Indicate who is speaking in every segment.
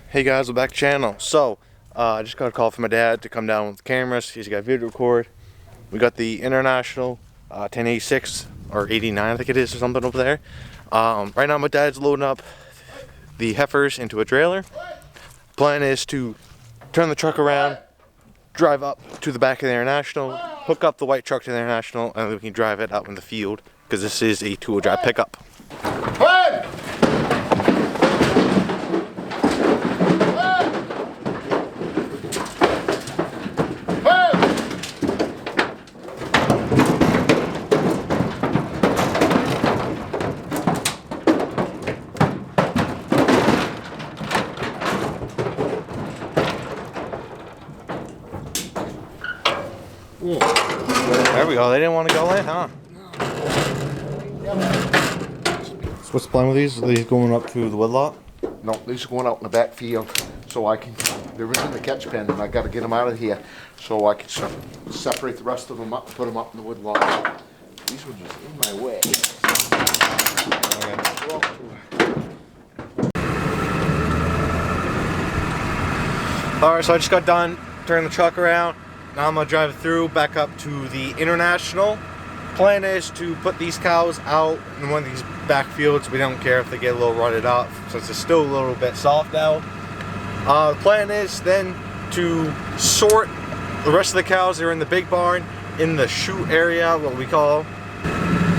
Speaker 1: Hey guys, welcome back to the channel. So, I just got a call from my dad to come down with the cameras. He's got video record. We got the International 1086 or 89, I think it is, or something over there. Right now my dad's loading up the heifers into a trailer. Plan is to turn the truck around, drive up to the back of the International, hook up the white truck to the International, and then we can drive it out in the field because this is a two-wheel drive pickup. There we go. They didn't want to go in, huh? So what's the plan with these? Are these going up to the woodlot?
Speaker 2: No, these are going out in the back field, so I can, they're in the catch pen, and I gotta get them out of here, so I can separate the rest of them up, put them up in the woodlot. These were just in my way.
Speaker 1: Alright, so I just got done turning the truck around. Now I'm going to drive it through back up to the International. Plan is to put these cows out in one of these back fields. We don't care if they get a little rutted up, since it's still a little bit soft out. The plan is then to sort the rest of the cows that are in the big barn in the chute area, what we call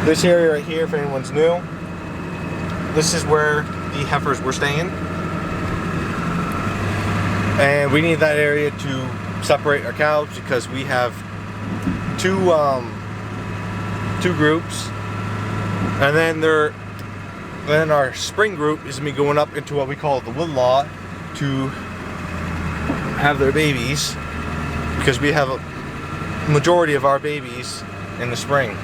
Speaker 1: this area right here, if anyone's new. This is where the heifers were staying. And we need that area to separate our cows because we have two groups, and then our spring group is gonna be going up into what we call the woodlot to have their babies, because we have a majority of our babies in the spring.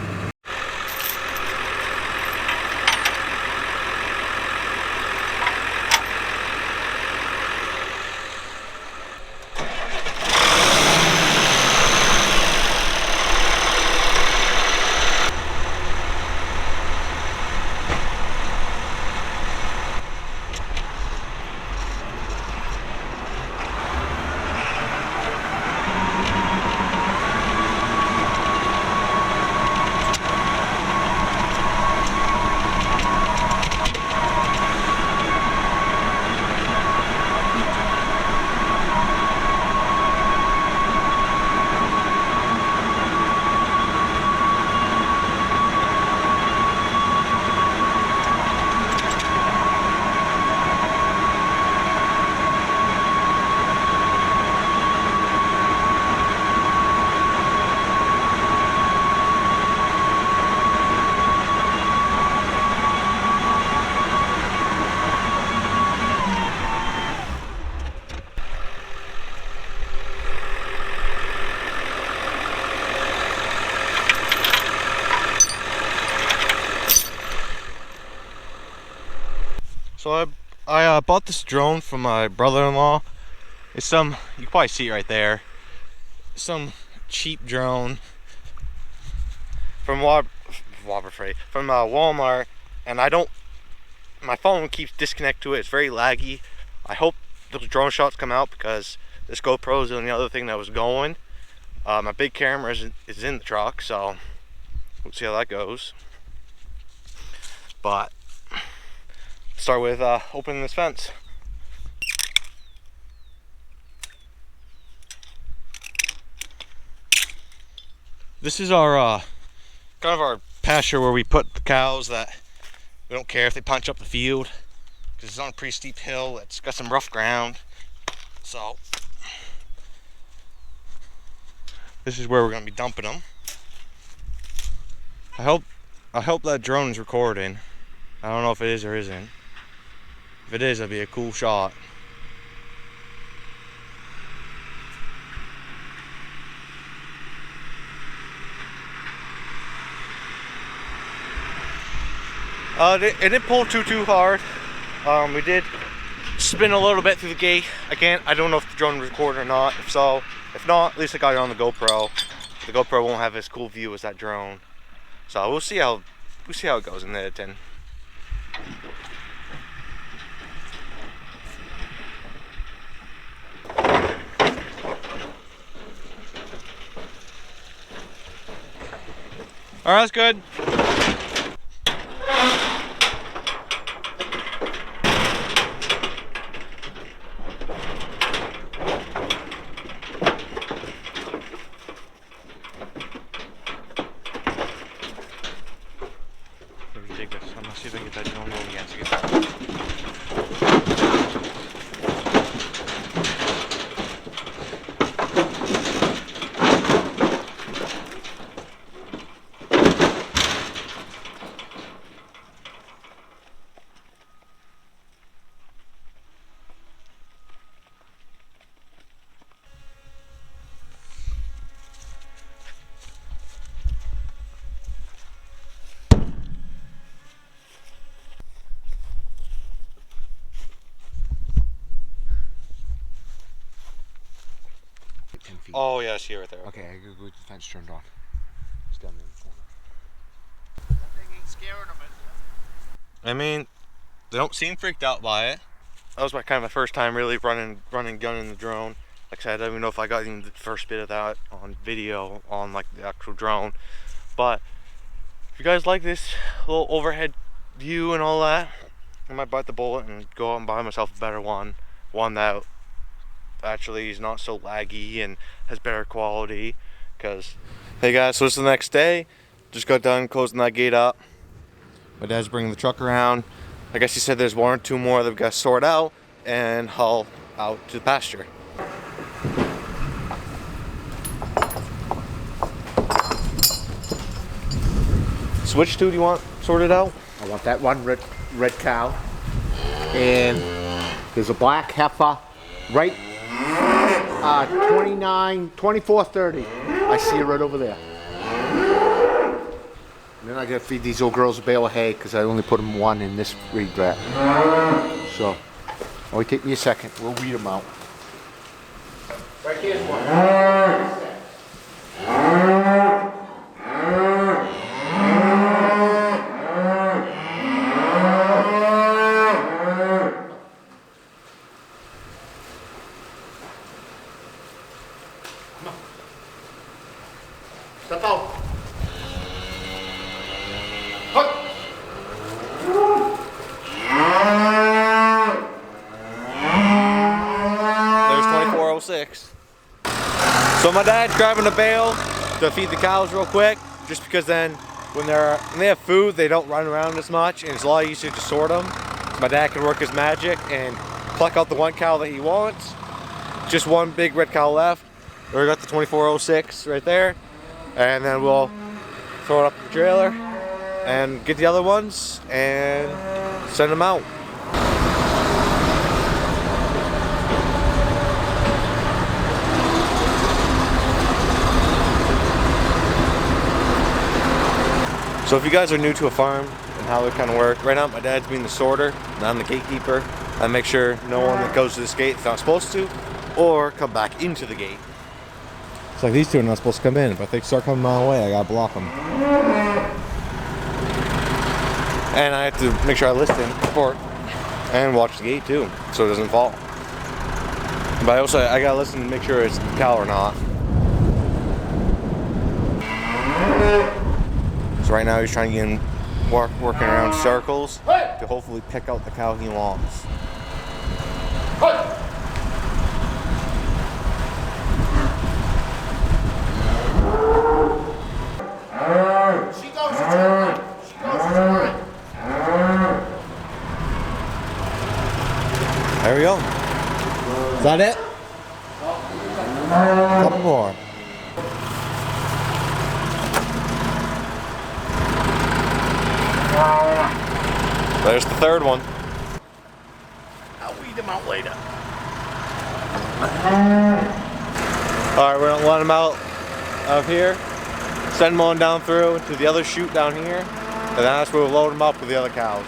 Speaker 1: So I bought this drone from my brother-in-law. It's you can probably see it right there. Some cheap drone from Walmart, and my phone keeps disconnected to it. It's very laggy. I hope the drone shots come out because this GoPro is the only other thing that was going. My big camera is in the truck, so we'll see how that goes. But start with opening this fence. This is our kind of our pasture where we put the cows that we don't care if they punch up the field, because it's on a pretty steep hill. It's got some rough ground, so this is where we're going to be dumping them. I hope that drone is recording. I don't know if it is or isn't. If it is, that'd be a cool shot. It didn't pull too hard. We did spin a little bit through the gate. I don't know if the drone recorded or not. If not, at least I got it on the GoPro. The GoPro won't have as cool view as that drone. So we'll see how it goes in the editing. All right, that's good. Ridiculous. I'm gonna see if I can get that drone rolling again. Oh yeah, I see it right there.
Speaker 2: Okay, I gotta go with the fence turned on. It's down there in the corner. That thing ain't scaring them, is it?
Speaker 1: I mean, they don't seem freaked out by it. That was my first time really running gunning the drone. Like I said, I don't even know if I got even the first bit of that on video on like the actual drone. But if you guys like this little overhead view and all that, I might bite the bullet and go out and buy myself a better one. One that actually is not so laggy and has better quality. Cause hey guys, so it's the next day. Just got done closing that gate up. My dad's bringing the truck around. I guess he said there's one or two more that we've got to sort out and haul out to the pasture. So which two do you want sorted out?
Speaker 2: I want that one red cow, and there's a black heifer, right, 2430. I see it right over there. And then I gotta feed these old girls a bale of hay because I only put them one in this reed wrap. So, only take me a second. We'll weed them out. Right here's one. Step out. Hut.
Speaker 1: There's 2406. So my dad's grabbing a bale to feed the cows real quick, just because then when they have food, they don't run around as much, and it's a lot easier to sort them. So my dad can work his magic and pluck out the one cow that he wants. Just one big red cow left. We got the 2406 right there, and then we'll throw it up the trailer and get the other ones and send them out. So if you guys are new to a farm and how it kind of work, right now my dad's being the sorter and I'm the gatekeeper. I make sure no one that goes to this gate is not supposed to, or come back into the gate. It's like these two are not supposed to come in, but if they start coming my way, I gotta block them. And I have to make sure I listen for and watch the gate too, so it doesn't fall. But I gotta listen to make sure it's the cow or not. So right now he's trying to get him working around circles to hopefully pick out the cow he wants.
Speaker 2: She goes, it's fine. She goes, it's fine.
Speaker 1: There we go. Is that it? Couple more. There's the third one.
Speaker 2: I'll weed them out later.
Speaker 1: Alright, we're gonna let them out of here. Send them on down through to the other chute down here. And that's where we'll load them up with the other cows.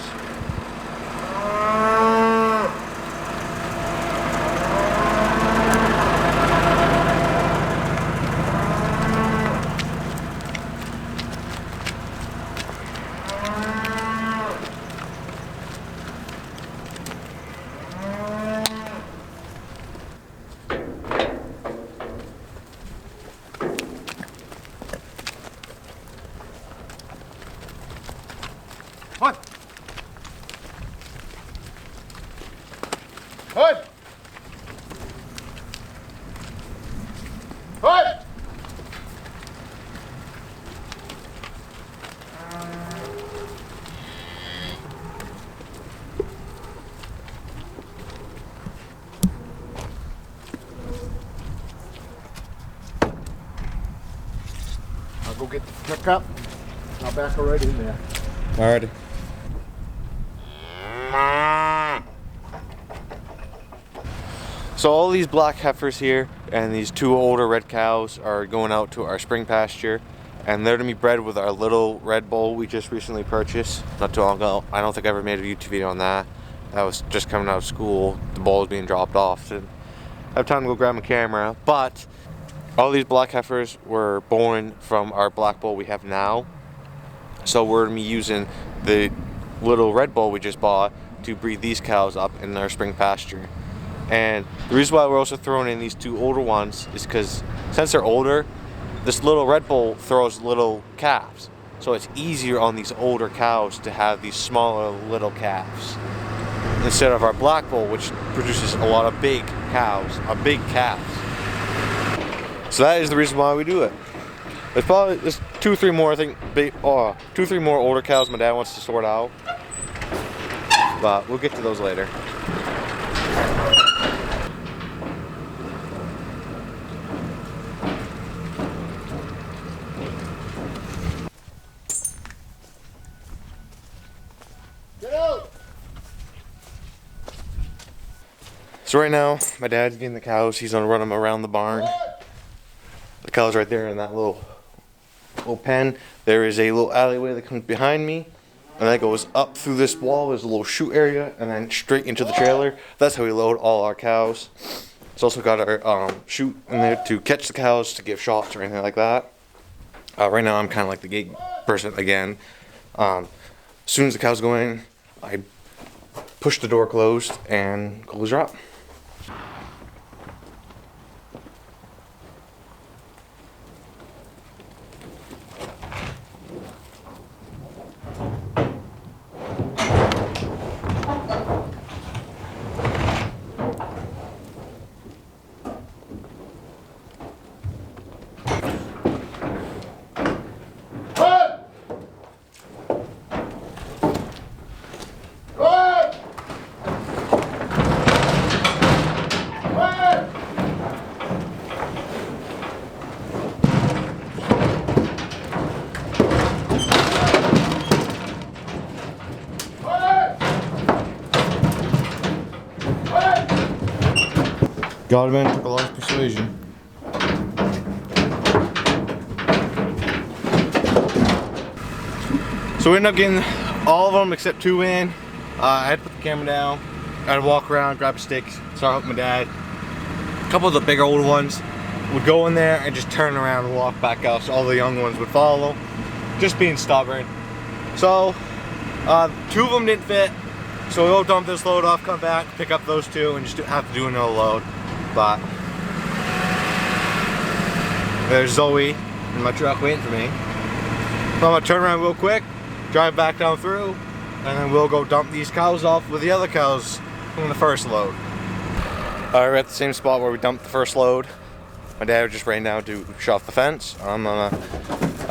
Speaker 2: Hood! Hood! I'll go get the pickup. I'll back her right in there.
Speaker 1: Alrighty. So all these black heifers here and these 2 older red cows are going out to our spring pasture, and they're to be bred with our little red bull we just recently purchased not too long ago. I don't think I ever made a YouTube video on that. That was just coming out of school. The bull was being dropped off. Didn't have time to go grab my camera, but all these black heifers were born from our black bull we have now. So we're gonna be using the little red bull we just bought to breed these cows up in our spring pasture. And the reason why we're also throwing in these 2 older ones is because since they're older, this little red bull throws little calves. So it's easier on these older cows to have these smaller little calves instead of our black bull, which produces a lot of big cows, big calves. So that is the reason why we do it. There's 2 or 3 more, I think, 2 or 3 more older cows my dad wants to sort out, but we'll get to those later.
Speaker 2: Get out!
Speaker 1: So right now, my dad's getting the cows. He's gonna run them around the barn. The cows right there in that little pen. There is a little alleyway that comes behind me, and that goes up through this wall. There's a little chute area, and then straight into the trailer. That's how we load all our cows. It's also got our chute in there to catch the cows, to give shots or anything like that. Right now, I'm kind of like the gate person again. As soon as the cows go in, I push the door closed and close her up. Godman took a lot of persuasion. So we ended up getting all of them except 2 in. I had to put the camera down. I had to walk around, grab a stick, start helping my dad. A couple of the bigger old ones would go in there and just turn around and walk back out, so all the young ones would follow, just being stubborn. So 2 of them didn't fit, so we'll dump this load off, come back, pick up those 2, and just have to do another load. But there's Zoe in my truck waiting for me. So I'm gonna turn around real quick, drive back down through, and then we'll go dump these cows off with the other cows from the first load. Alright, we're at the same spot where we dumped the first load. My dad just ran down to shut off the fence. I'm gonna,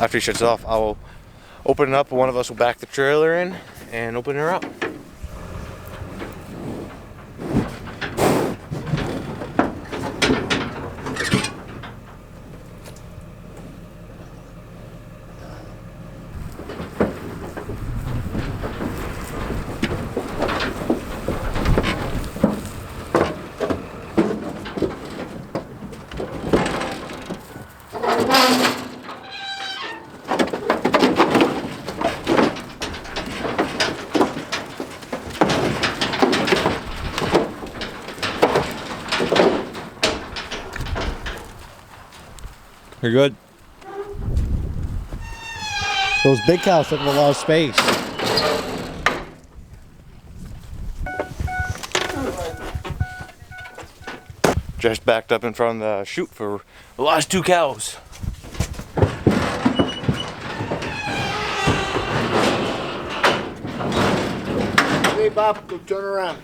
Speaker 1: after he shuts it off, I will open it up. One of us will back the trailer in and open her up. You're good. Those big cows took up a lot of space. Just backed up in front of the chute for the last 2 cows.
Speaker 2: Hey Bob, go turn around.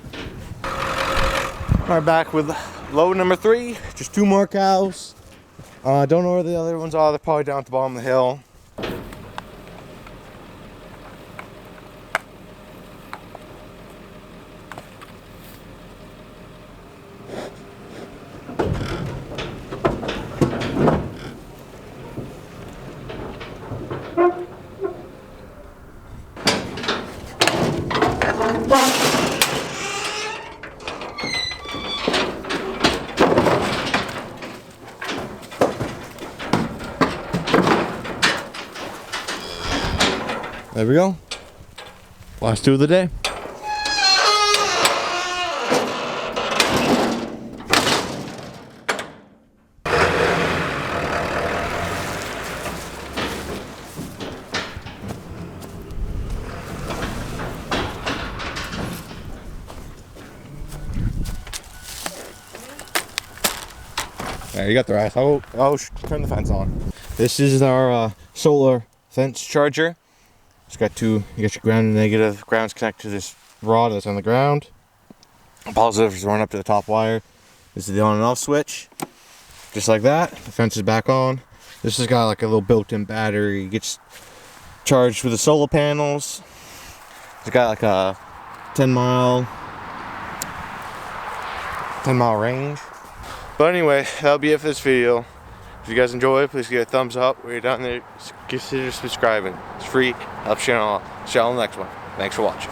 Speaker 1: Alright, back with load number 3. Just 2 more cows. Don't know where the other ones are. They're probably down at the bottom of the hill. There we go. Last 2 of the day. There, you got the rest. I'll turn the fence on. This is our solar fence charger. It's got 2, you got your ground and negative. Ground's connected to this rod that's on the ground. Positive is run up to the top wire. This is the on and off switch. Just like that. The fence is back on. This has got like a little built-in battery. It gets charged with the solar panels. It's got like a 10-mile range. But anyway, that'll be it for this video. If you guys enjoy it, please give it a thumbs up. While you're down there, consider subscribing. It's free. Helps channel out. See you on the next one. Thanks for watching.